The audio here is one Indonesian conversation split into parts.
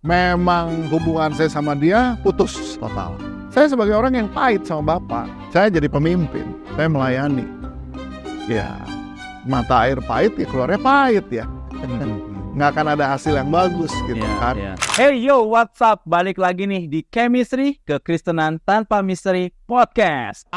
memang hubungan saya sama dia putus total. Saya sebagai orang yang pahit sama bapak, saya jadi pemimpin, saya melayani. Ya, mata air pahit ya keluarnya pahit ya. Nggak akan ada hasil yang bagus gitu kan. Hey yo, what's up? Balik lagi nih di Chemistry Kekristenan Tanpa Misteri Podcast.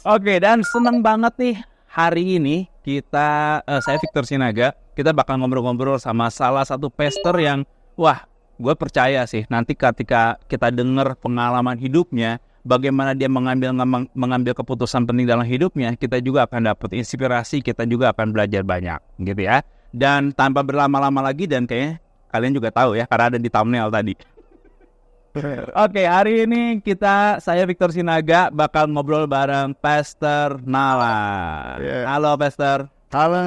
Oke, dan seneng banget nih hari ini saya Victor Sinaga, kita bakal ngobrol-ngobrol sama salah satu pastor yang gue percaya sih nanti ketika kita dengar pengalaman hidupnya, bagaimana dia mengambil keputusan penting dalam hidupnya, kita juga akan dapat inspirasi, kita juga akan belajar banyak gitu ya. Dan tanpa berlama-lama lagi, dan kayaknya kalian juga tahu ya karena ada di thumbnail tadi. Oke, hari ini saya Victor Sinaga bakal ngobrol bareng Pastor Nala. Halo Pastor. Halo.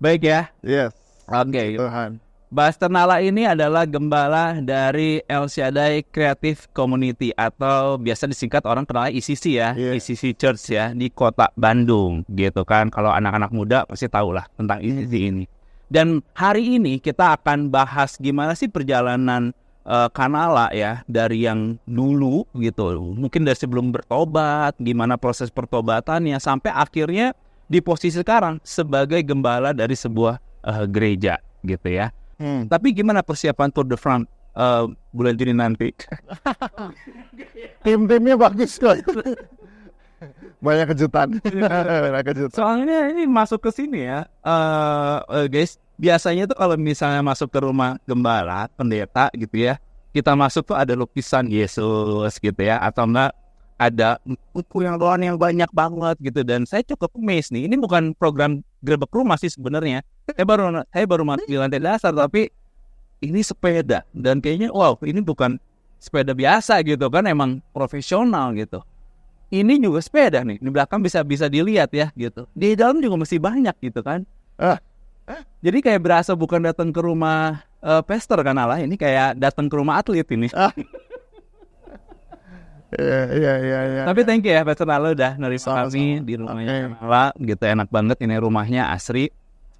Baik ya? Yes. Oke. Tuhan. Pastor Nala ini adalah gembala dari El Shaddai Creative Community atau biasa disingkat orang kenal ECC ya, ECC Church ya, di kota Bandung gitu kan. Kalau anak-anak muda pasti tahu lah tentang ECC ini. Dan hari ini kita akan bahas gimana sih perjalanan Kanala ya, dari yang dulu gitu, mungkin dari sebelum bertobat, gimana proses pertobatannya sampai akhirnya di posisi sekarang sebagai gembala dari sebuah gereja gitu ya. Tapi gimana persiapan Tour de France bulan Juni nanti? Tim-timnya bagus kok. Banyak kejutan. Soalnya ini masuk ke sini ya, guys. Biasanya tuh kalau misalnya masuk ke rumah gembala, pendeta gitu ya, kita masuk tuh ada lukisan Yesus gitu ya, atau enggak ada buku yang banyak banget gitu. Dan saya cukup amazed nih, ini bukan program gerbek rumah sih sebenarnya. Saya baru masuk di lantai dasar, tapi ini sepeda dan kayaknya ini bukan sepeda biasa gitu kan, emang profesional gitu. Ini juga sepeda nih, di belakang bisa dilihat ya gitu. Di dalam juga masih banyak gitu kan. Jadi kayak berasa bukan datang ke rumah pastor kan Allah, ini kayak datang ke rumah atlet ini. Iya. Tapi thank you ya Pastor Nala udah nerima kami di rumahnya Nala gitu, enak banget ini rumahnya, asri.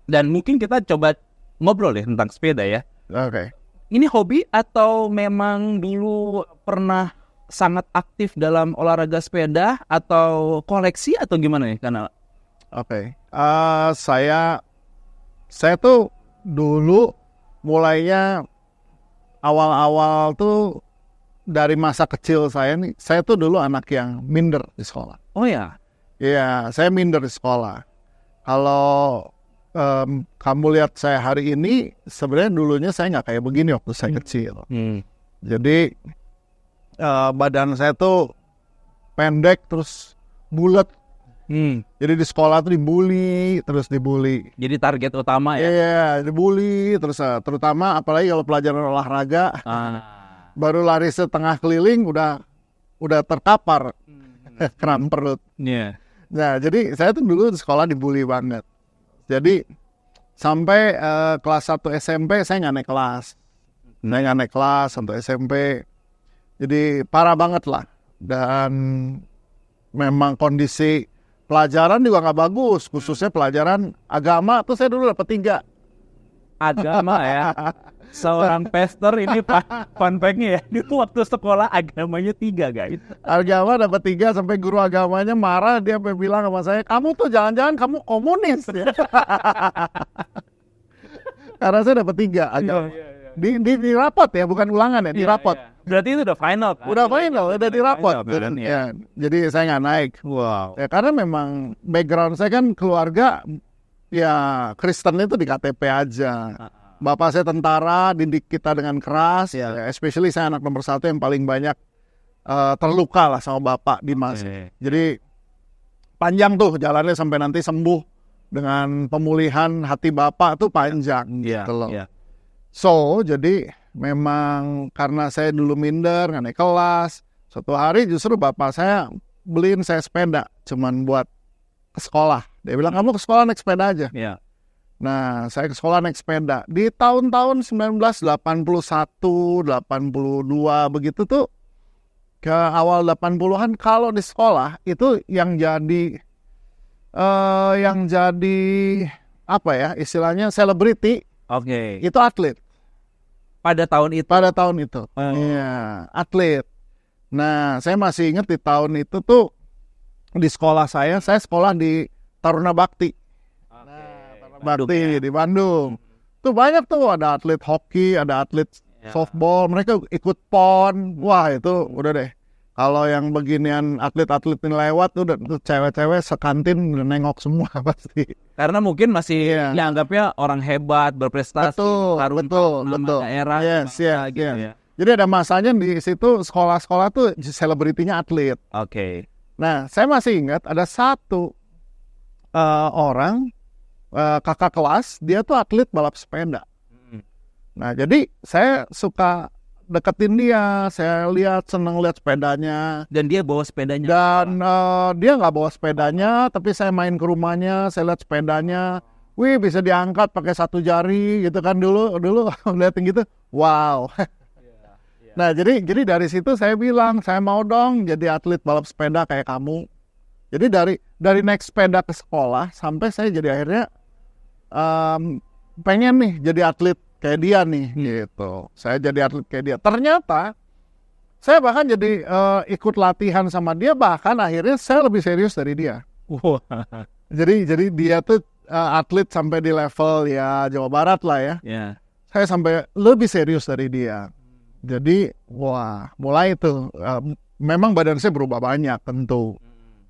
Dan mungkin kita coba ngobrol deh tentang sepeda ya. Oke. Ini hobi atau memang dulu pernah sangat aktif dalam olahraga sepeda atau koleksi atau gimana nih Kanala? Oke. Saya tuh dulu mulainya awal-awal tuh dari masa kecil saya nih. Saya tuh dulu anak yang minder di sekolah. Oh ya? Iya, saya minder di sekolah. Kalau kamu lihat saya hari ini, sebenarnya dulunya saya nggak kayak begini waktu saya kecil. Jadi badan saya tuh pendek terus bulat. Jadi di sekolah tuh dibully. Jadi target utama ya? Iya, dibully terus, terutama apalagi kalau pelajaran olahraga. Baru lari setengah keliling udah terkapar kram perut. Nah, jadi saya tuh dulu di sekolah dibully banget. Jadi sampai kelas 1 SMP saya nggak naik kelas. Saya nggak naik kelas untuk SMP. Jadi parah banget lah. Dan memang kondisi pelajaran juga nggak bagus, khususnya pelajaran agama tuh saya dulu dapat 3. Agama ya, seorang pastor ini fun fact-nya ya, dulu waktu sekolah agamanya 3 guys. Agama dapat 3 sampai guru agamanya marah, dia sampai bilang sama saya, kamu tuh jangan-jangan kamu komunis ya. Karena saya dapat 3 agama. Di rapot ya, bukan ulangan ya, di rapot. Berarti itu udah final kan? Udah final, udah di rapot. Ya. Jadi saya nggak naik. Wow. Ya, karena memang background saya kan keluarga ya Kristen itu di KTP aja. Bapak saya tentara, didik kita dengan keras. Ya, especially saya anak nomor 1 yang paling banyak terluka lah sama bapak Dimas. Jadi panjang tuh jalannya sampai nanti sembuh dengan pemulihan hati bapak tuh panjang gitu loh. So, jadi memang karena saya dulu minder, nggak naik kelas. Suatu hari justru bapak saya beliin saya sepeda, cuman buat ke sekolah. Dia bilang, kamu ke sekolah naik sepeda aja. Nah, saya ke sekolah naik sepeda. Di tahun-tahun 1981, 82 begitu tuh, ke awal 80-an, kalau di sekolah itu yang jadi apa ya istilahnya selebriti. Itu atlet. Pada tahun itu. Iya, atlet. Nah, saya masih ingat di tahun itu tuh di sekolah saya sekolah di Taruna Bakti. Bakti di Bandung. Tuh banyak tuh, ada atlet hoki, ada atlet softball, mereka ikut PON. Wah, itu udah deh. Kalau yang beginian atlet-atlet ini lewat tuh cewek-cewek sekantin udah nengok semua pasti. Karena mungkin masih dianggapnya orang hebat, berprestasi, betul. daerah. Yes. Jadi ada masanya di situ sekolah-sekolah tuh selebritinya atlet. Nah, saya masih ingat ada satu orang kakak kelas, dia tuh atlet balap sepeda. Nah, jadi saya suka deketin dia, saya seneng lihat sepedanya. Dan dia bawa sepedanya? Dan dia nggak bawa sepedanya, tapi saya main ke rumahnya, saya lihat sepedanya. Wih, bisa diangkat pakai satu jari gitu kan dulu liatin gitu. Wow. Nah, jadi dari situ saya bilang, saya mau dong jadi atlet balap sepeda kayak kamu. Jadi dari naik sepeda ke sekolah sampai saya jadi akhirnya pengen nih jadi atlet kayak dia nih gitu. Saya jadi atlet kayak dia. Ternyata saya bahkan jadi ikut latihan sama dia, bahkan akhirnya saya lebih serius dari dia. Jadi dia tuh atlet sampai di level ya Jawa Barat lah ya. Saya sampai lebih serius dari dia. Jadi wah, mulai itu memang badan saya berubah banyak tentu.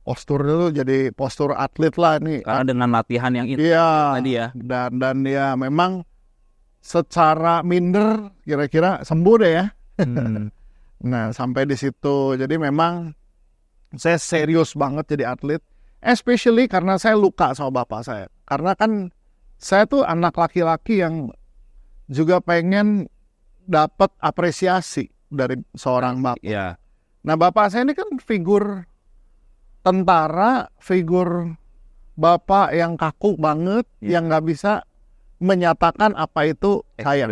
Postur itu jadi postur atlet lah nih. Karena dengan latihan yang itu tadi ya. Dan ya memang secara minder kira-kira sembuh deh ya. Nah, sampai di situ. Jadi memang saya serius banget jadi atlet. Especially karena saya luka sama bapak saya. Karena kan saya tuh anak laki-laki yang juga pengen dapat apresiasi dari seorang bapak. Nah, bapak saya ini kan figur tentara, figur bapak yang kaku banget, yang nggak bisa menyatakan apa itu saya.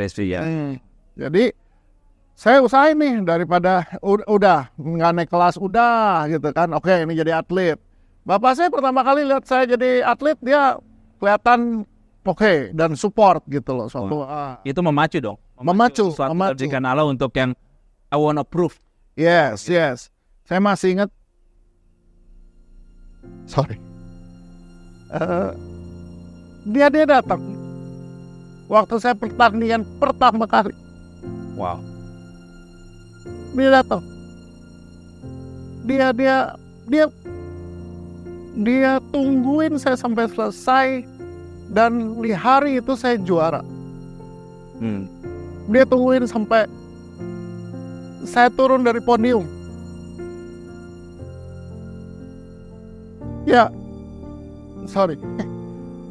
Jadi saya usahain nih, daripada udah nggak naik kelas udah gitu kan, oke ini jadi atlet. Bapak saya pertama kali lihat saya jadi atlet, dia kelihatan oke dan support gitu loh. Itu memacu dong. Memacu. Jika Allah untuk yang I wanna prove. Yes. Saya masih ingat. Sorry. Dia datang waktu saya pertandingan pertama kali. Wow. Dia datang. Dia tungguin saya sampai selesai, dan di hari itu saya juara. Dia tungguin sampai saya turun dari podium. Ya, sorry.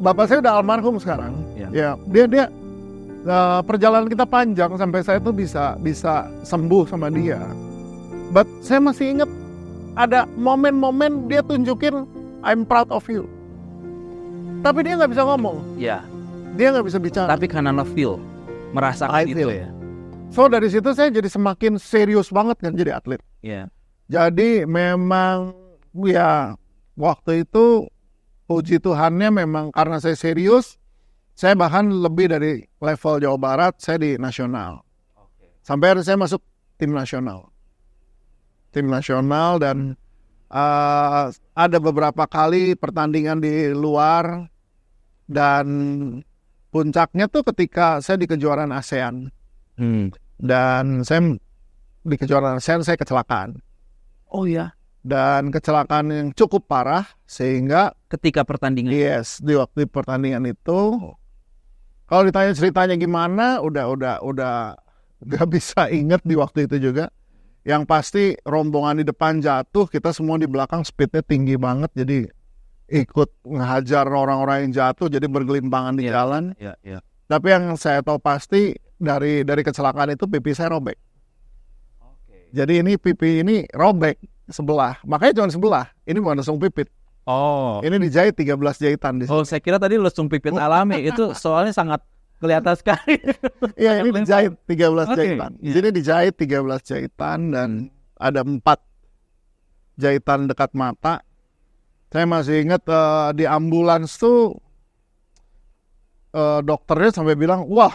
Bapak saya udah almarhum sekarang. Ya, dia perjalanan kita panjang sampai saya tuh bisa sembuh sama dia. But saya masih ingat ada momen-momen dia tunjukin I'm proud of you. Tapi dia nggak bisa ngomong. Dia nggak bisa bicara. Tapi karena feel, merasakan itu ya. So dari situ saya jadi semakin serius banget kan jadi atlet. Jadi memang ya waktu itu puji Tuhannya memang karena saya serius, saya bahkan lebih dari level Jawa Barat, saya di nasional. Sampai saya masuk tim nasional. Dan ada beberapa kali pertandingan di luar, dan puncaknya tuh ketika saya di kejuaraan ASEAN. Dan saya di kejuaraan ASEAN saya kecelakaan. Oh ya. Dan kecelakaan yang cukup parah sehingga ketika pertandingan. Yes, di waktu pertandingan itu kalau ditanya ceritanya gimana, udah gak bisa inget di waktu itu juga. Yang pasti rombongan di depan jatuh, kita semua di belakang speednya tinggi banget, jadi ikut ngehajar orang-orang yang jatuh, jadi bergelimpangan di jalan. Tapi yang saya tahu pasti dari kecelakaan itu pipi saya robek. Jadi ini pipi ini robek sebelah, makanya cuma sebelah. Ini bukan langsung pipit. Oh. Ini dijahit 13 jahitan di sini. Oh, saya kira tadi lesung pipit alami itu soalnya sangat kelihatan sekali. Iya, ini dijahit 13 jahitan. Jadi dijahit 13 jahitan dan ada 4 jahitan dekat mata. Saya masih ingat di ambulans tuh dokternya sampai bilang, wah,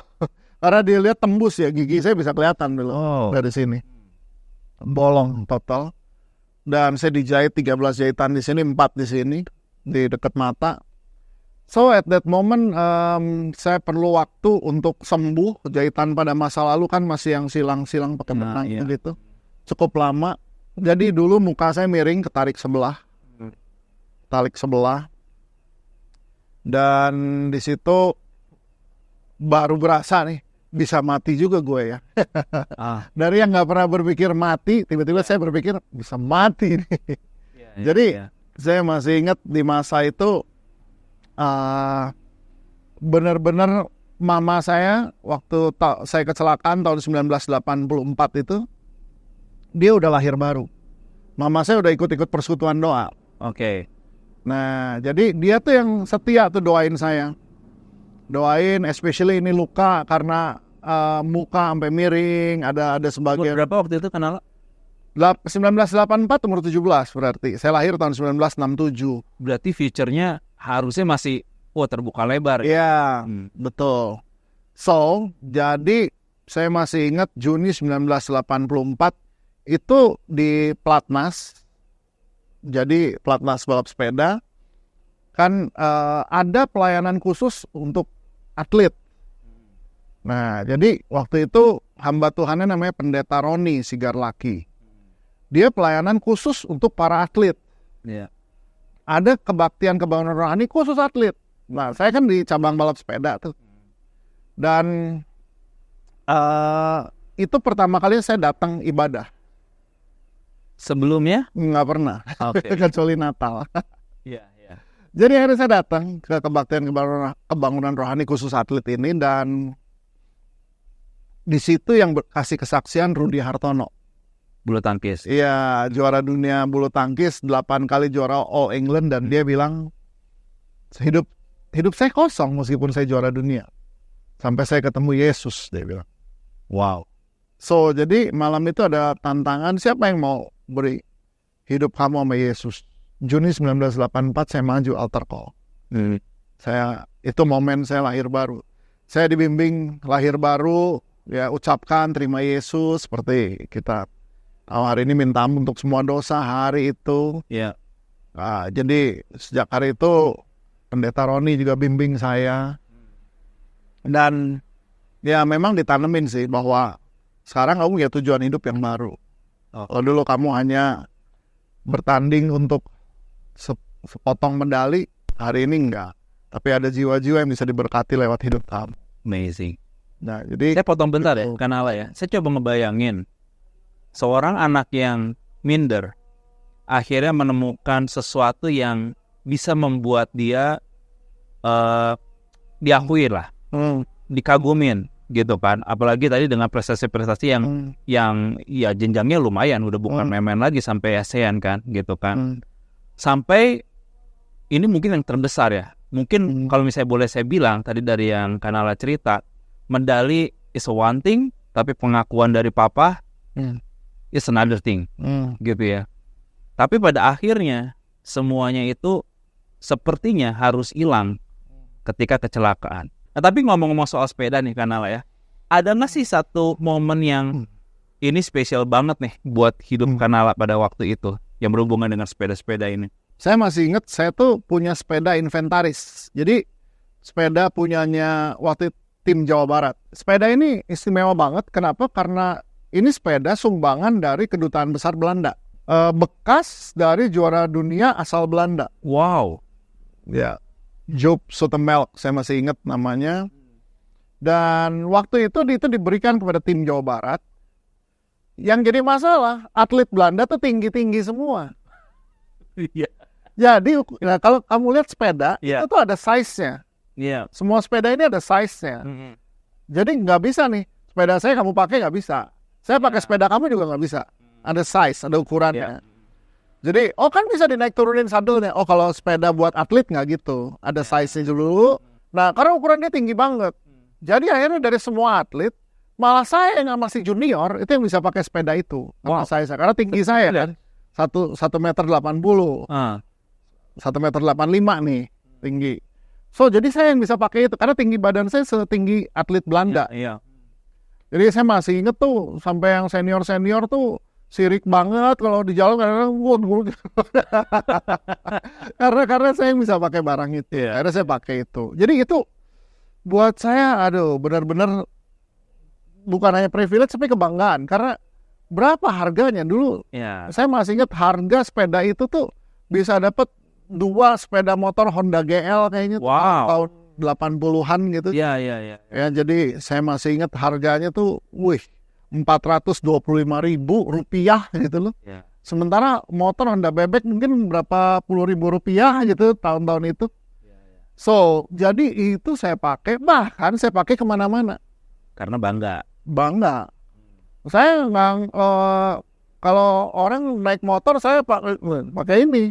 karena dia lihat tembus ya, gigi saya bisa kelihatan dulu dari sini. Bolong total. Dan saya dijahit 13 jahitan di sini, 4 di sini, di dekat mata. So at that moment saya perlu waktu untuk sembuh. Jahitan pada masa lalu kan masih yang silang-silang pakai benang gitu. Cukup lama. Jadi dulu muka saya miring, ketarik sebelah. Tarik sebelah. Dan di situ baru berasa nih, bisa mati juga gue ya. Dari yang nggak pernah berpikir mati, tiba-tiba saya berpikir bisa mati nih. Jadi saya masih ingat di masa itu benar-benar mama saya waktu saya kecelakaan tahun 1984 itu, dia udah lahir baru. Mama saya udah ikut-ikut persekutuan doa. Oke. Nah, jadi dia tuh yang setia tuh doain saya. Doain, especially ini luka karena muka sampai miring, ada sebagian. Berapa waktu itu kenal? 1984 umur 17 berarti. Saya lahir tahun 1967. Berarti future-nya harusnya masih terbuka lebar. Iya, betul. So, jadi saya masih ingat Juni 1984 itu di Platnas. Jadi Platnas balap sepeda kan ada pelayanan khusus untuk atlet. Nah, jadi waktu itu hamba Tuhannya namanya Pendeta Roni Sigarlaki. Dia pelayanan khusus untuk para atlet. Yeah. Ada kebaktian kebangunan rohani khusus atlet. Nah, saya kan di cabang balap sepeda tuh. Dan itu pertama kali saya datang ibadah. Sebelumnya? Nggak pernah. Okay. Kecuali Natal. Iya. Jadi akhirnya saya datang ke kebaktian kebangunan rohani khusus atlet ini, dan di situ yang kasih kesaksian Rudy Hartono. Bulu tangkis. Iya, juara dunia bulu tangkis, 8 kali juara All England, dan dia bilang hidup saya kosong meskipun saya juara dunia. Sampai saya ketemu Yesus, dia bilang. Wow. So, jadi malam itu ada tantangan, siapa yang mau beri hidup kamu sama Yesus? Juni 1984 saya maju altar call. Itu momen saya lahir baru. Saya dibimbing lahir baru, ya ucapkan terima Yesus, seperti kita hari ini minta ampun untuk semua dosa hari itu. Yeah. Nah, jadi sejak hari itu Pendeta Roni juga bimbing saya. Dan ya memang ditanemin sih bahwa sekarang kamu punya tujuan hidup yang baru. Kalau dulu kamu hanya bertanding untuk sepotong medali, hari ini enggak. Tapi ada jiwa-jiwa yang bisa diberkati lewat hidup kamu. Amazing. Nah, jadi saya potong bentar ya, Kanala ya. Saya coba ngebayangin seorang anak yang minder akhirnya menemukan sesuatu yang bisa membuat dia diakui lah, dikagumin gitu kan. Apalagi tadi dengan prestasi-prestasi yang ya jenjangnya lumayan, udah bukan main-main lagi sampai ASEAN kan gitu kan. Sampai ini mungkin yang terbesar ya. Mungkin kalau misalnya boleh saya bilang tadi dari yang Kanala cerita, medali is one thing, tapi pengakuan dari papa is another thing, gitu ya. Tapi pada akhirnya semuanya itu sepertinya harus hilang ketika kecelakaan. Nah, tapi ngomong-ngomong soal sepeda nih Kanala ya, ada nggak sih satu momen yang ini spesial banget nih buat hidup Kanala pada waktu itu yang berhubungan dengan sepeda-sepeda ini? Saya masih ingat, saya tuh punya sepeda inventaris. Jadi sepeda punyanya waktu tim Jawa Barat. Sepeda ini istimewa banget. Kenapa? Karena ini sepeda sumbangan dari Kedutaan Besar Belanda. Bekas dari juara dunia asal Belanda. Wow. Ya, Joop Zoetemelk, saya masih ingat namanya. Dan waktu itu diberikan kepada tim Jawa Barat. Yang jadi masalah, atlet Belanda tuh tinggi-tinggi semua. Iya. Jadi kalau kamu lihat sepeda, itu tuh ada size-nya. Iya. Semua sepeda ini ada size-nya. Jadi nggak bisa nih, sepeda saya kamu pakai nggak bisa. Saya pakai sepeda kamu juga nggak bisa. Ada size, ada ukurannya. Jadi, kan bisa dinaik turunin sadelnya. Oh, kalau sepeda buat atlet nggak gitu. Ada size-nya dulu. Nah, karena ukurannya tinggi banget. Jadi akhirnya dari semua atlet, malah saya yang masih junior, itu yang bisa pakai sepeda itu. Wow. Karena tinggi saya kan. 1 meter 80. 1 meter 85 nih tinggi. So, jadi saya yang bisa pakai itu. Karena tinggi badan saya setinggi atlet Belanda. Iya. Jadi saya masih inget tuh, sampai yang senior-senior tuh, sirik banget kalau di jalan kadang-kadang karena saya yang bisa pakai barang itu. Akhirnya saya pakai itu. Jadi itu buat saya benar-benar bukan hanya privilege tapi kebanggaan, karena berapa harganya dulu. Saya masih ingat harga sepeda itu tuh bisa dapat 2 sepeda motor Honda GL kayaknya tahun 80-an gitu. Iya. Ya, jadi saya masih ingat harganya tuh 425.000 rupiah gitu loh. Sementara motor Honda Bebek mungkin berapa puluh ribu rupiah gitu tahun-tahun itu. So, jadi itu saya pakai, bahkan saya pakai kemana-mana. Karena bangga. Saya nggak, kalau orang naik motor saya pakai ini.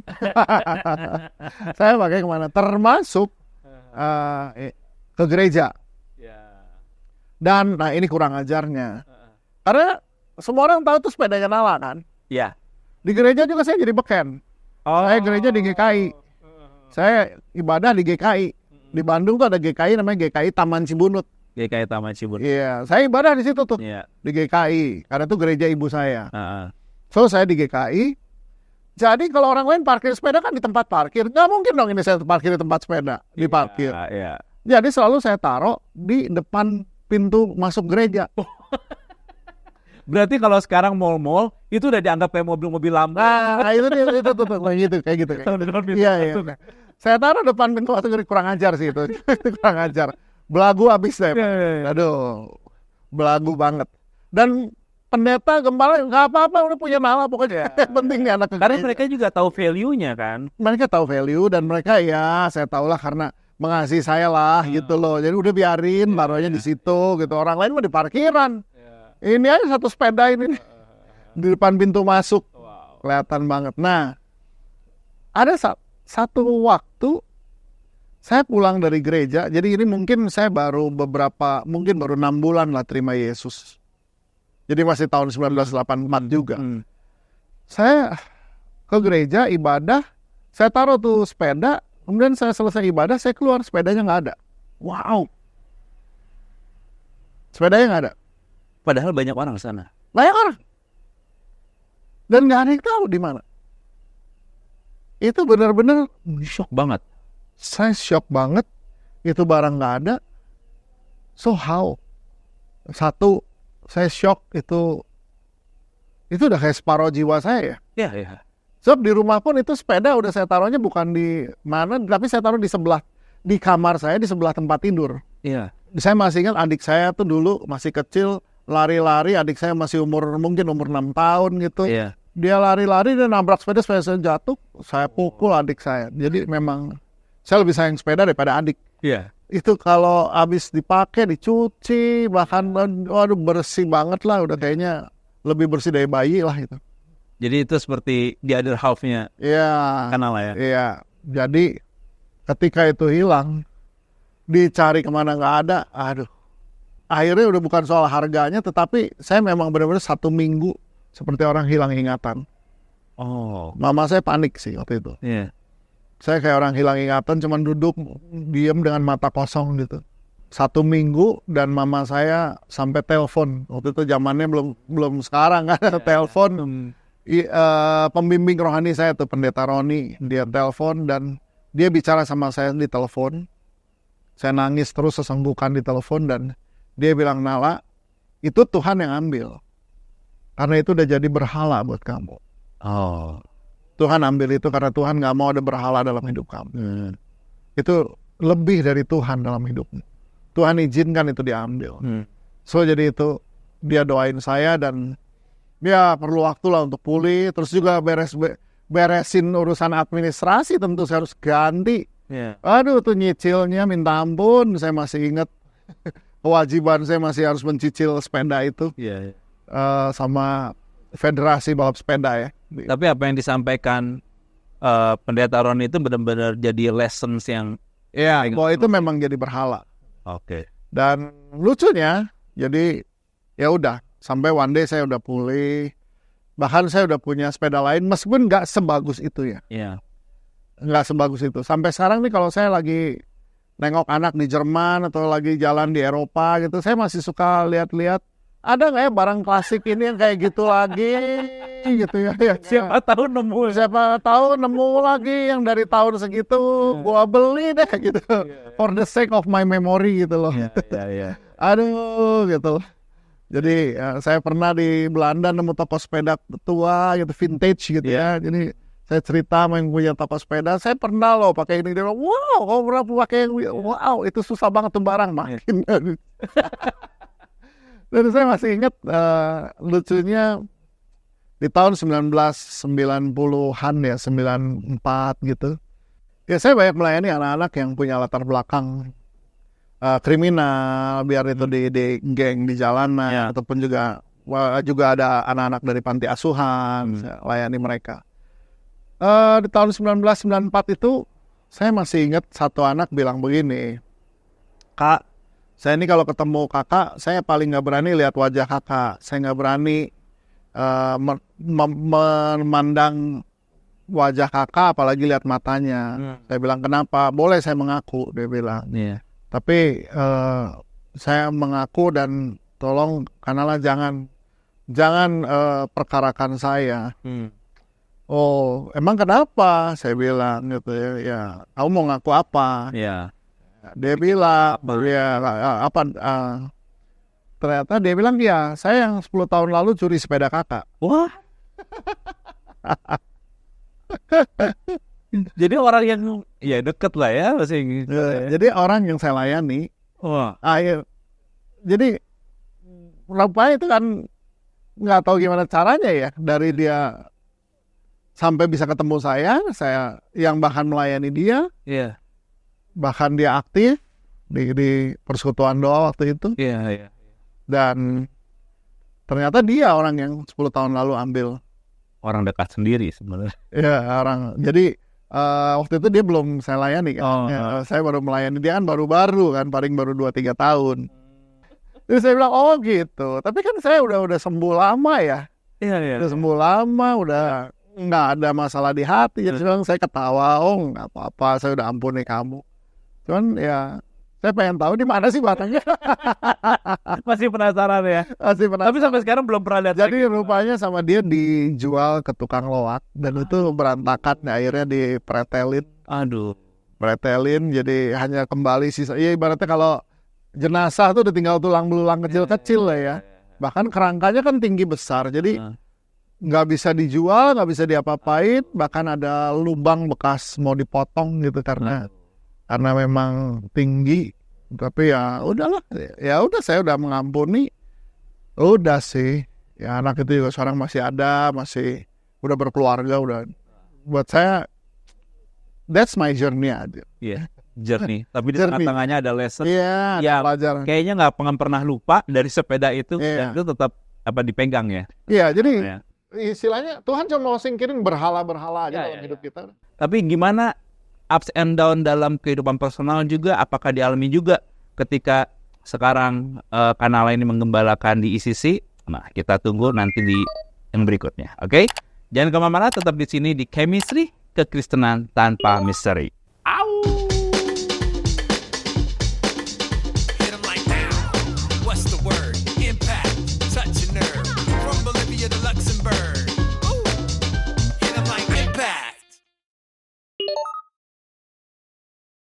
Saya pakai kemana? Termasuk ke gereja. Dan, nah ini kurang ajarnya. Karena semua orang tahu tuh sepedanya Nala kan. Iya. Di gereja juga saya jadi beken. Saya gereja di GKI. Saya ibadah di GKI. Di Bandung tuh ada GKI namanya GKI Taman Cibunut. Iya, saya ibadah di situ tuh. Di GKI. Karena itu gereja ibu saya. So, saya di GKI. Jadi kalau orang lain parkir sepeda kan di tempat parkir. Nggak mungkin dong ini saya parkir di tempat sepeda. Di parkir. Jadi selalu saya taruh di depan pintu masuk gereja. Berarti kalau sekarang mall-mall itu udah dianggap kayak mobil-mobil lama. Nah, itu kayak gitu. Iya. Saya taruh depan pintu masuk gereja, kurang ajar sih itu. Kurang ajar. Belagu habis saya. Aduh. Belagu banget. Dan pendeta gembala nggak apa-apa, udah punya Nala pokoknya. Penting nih anak. Karena mereka juga tahu value-nya kan. Mereka tahu value dan mereka saya tahu lah karena mengasihi saya lah gitu loh. Jadi udah biarin taruhnya di situ gitu. Orang lain mah di parkiran. Ini aja satu sepeda ini di depan pintu masuk. Kelihatan banget. Nah, ada satu waktu saya pulang dari gereja. Jadi ini mungkin saya baru 6 bulan lah terima Yesus. Jadi masih tahun 1984 juga. Saya ke gereja ibadah, saya taruh tuh sepeda, kemudian saya selesai ibadah, saya keluar, sepedanya nggak ada. Wow. Sepedanya nggak ada. Padahal banyak orang sana. Banyak orang. Dan nggak ada yang tahu di mana. Itu benar-benar shock banget. Saya shock banget. Itu barang nggak ada. So how? Satu, saya shock itu udah kayak separuh jiwa saya ya. Iya. Sebab di rumah pun itu sepeda udah saya taruhnya bukan di mana, tapi saya taruh di kamar saya, di sebelah tempat tidur. Iya. Saya masih ingat adik saya tuh dulu masih kecil, lari-lari, adik saya masih mungkin umur 6 tahun gitu. Iya. Dia lari-lari dan nabrak sepeda saya jatuh, saya pukul adik saya. Jadi memang saya lebih sayang sepeda daripada adik. Iya. Itu kalau habis dipakai, dicuci, bahkan waduh bersih banget lah, udah kayaknya lebih bersih dari bayi lah itu. Jadi itu seperti the other half-nya. Iya. Kanal ya. Iya. Jadi ketika itu hilang, dicari kemana nggak ada, aduh. Akhirnya udah bukan soal harganya, tetapi saya memang benar-benar 1 minggu seperti orang hilang ingatan. Oh. Mama saya panik sih waktu itu. Iya. Saya kayak orang hilang ingatan, cuman duduk diam dengan mata kosong gitu. 1 minggu dan mama saya sampai telepon. Waktu itu zamannya belum sekarang kan, telepon. Pembimbing rohani saya tuh pendeta Roni, dia telepon dan dia bicara sama saya di telepon. Saya nangis terus sesenggukan di telepon dan dia bilang, Nala, itu Tuhan yang ambil. Karena itu udah jadi berhala buat kamu. Oh. Tuhan ambil itu karena Tuhan gak mau ada berhala dalam hidup kamu. Itu lebih dari Tuhan dalam hidupmu. Tuhan izinkan itu diambil. So jadi itu dia doain saya dan dia perlu waktu lah untuk pulih. Terus juga beresin urusan administrasi, tentu saya harus ganti. Aduh tuh nyicilnya minta ampun. Saya masih ingat kewajiban saya masih harus mencicil sepeda itu. Sama federasi balap sepeda ya. Tapi apa yang disampaikan Pendeta Ron itu benar-benar jadi lessons yang bahwa itu memang jadi berhala. Oke. Dan lucunya, jadi ya udah sampai one day saya udah pulih. Bahkan saya udah punya sepeda lain, meskipun nggak sebagus itu ya. Iya. Nggak sebagus itu. Sampai sekarang nih kalau saya lagi nengok anak di Jerman atau lagi jalan di Eropa gitu, saya masih suka lihat-lihat ada nggak ya barang klasik ini yang kayak gitu lagi gitu ya. Siapa tahu nemu lagi yang dari tahun segitu gua beli deh gitu. For the sake of my memory gitu loh. Aduh gitu loh. Jadi saya pernah di Belanda nemu toko sepeda tua gitu, vintage gitu ya. Jadi saya cerita sama yang punya toko sepeda, saya pernah loh pakai ini. Dia bilang, wow, kamu pernah pakai yang wow, itu susah banget tuh barang makin. Dan saya masih ingat lucunya di tahun 1990-an ya, 94 gitu. Ya saya banyak melayani anak-anak yang punya latar belakang kriminal, biar itu di geng di jalanan, ataupun juga ada anak-anak dari panti asuhan, saya layani mereka. Di tahun 1994 itu saya masih ingat satu anak bilang begini, Kak, saya ini kalau ketemu kakak, saya paling nggak berani lihat wajah kakak, saya nggak berani memandang wajah kakak, apalagi lihat matanya. Saya bilang, kenapa? Boleh saya mengaku, dia bilang. Tapi saya mengaku dan tolong kanalah jangan perkarakan saya. Oh, emang kenapa? Saya bilang gitu ya. Kamu mau ngaku apa? Dia bilang, ternyata dia bilang, ya, saya yang 10 tahun lalu curi sepeda kakak. Wah. Jadi orang yang deket lah ya masih. Jadi orang yang saya layani. Jadi rupanya itu kan nggak tahu gimana caranya ya, dari dia sampai bisa ketemu saya yang bahkan melayani dia. Bahkan dia aktif di persekutuan doa waktu itu. Dan ternyata dia orang yang 10 tahun lalu ambil. Orang dekat sendiri sebenarnya. Jadi waktu itu dia belum saya layani kan. Saya baru melayani dia kan baru-baru kan, paling baru 2-3 tahun. Terus saya bilang, oh gitu. Tapi kan saya udah sembuh lama ya. Udah sembuh lama, udah nggak ada masalah di hati. Jadi saya ketawa, oh nggak apa-apa, saya udah ampuni kamu. Cuman ya, saya pengen tahu di mana sih batangnya. Masih penasaran ya? Masih penasaran. Tapi sampai sekarang belum pernah lihat. Jadi rupanya sama dia dijual ke tukang loak. Dan itu berantakan, akhirnya dipretelin. Pretelin, jadi hanya kembali sisa. Iya, ibaratnya kalau jenazah tuh udah tinggal tulang belulang kecil-kecil lah ya. Bahkan kerangkanya kan tinggi besar, jadi nggak bisa dijual, nggak bisa diapa-apain. Bahkan ada lubang bekas mau dipotong gitu karena memang tinggi. Tapi ya udahlah, ya udah saya udah mengampuni. Udah sih, ya anak itu juga sekarang masih ada, masih udah berkeluarga, udah. Buat saya that's my journey aja. Journey. Tapi di tengah-tengahnya ada lesson. Pelajaran. Kayaknya nggak pernah lupa dari sepeda itu. Dan itu tetap dipegang ya. Jadi istilahnya Tuhan cuma mau singkirin berhala-berhala aja dalam hidup kita. Tapi gimana ups and down dalam kehidupan personal juga, apakah dialami juga ketika sekarang kanal ini menggembalakan di ICC? Nah, kita tunggu nanti di yang berikutnya. Oke? Jangan kemana-mana, tetap di sini di Chemistry, Kekristenan Tanpa Misteri.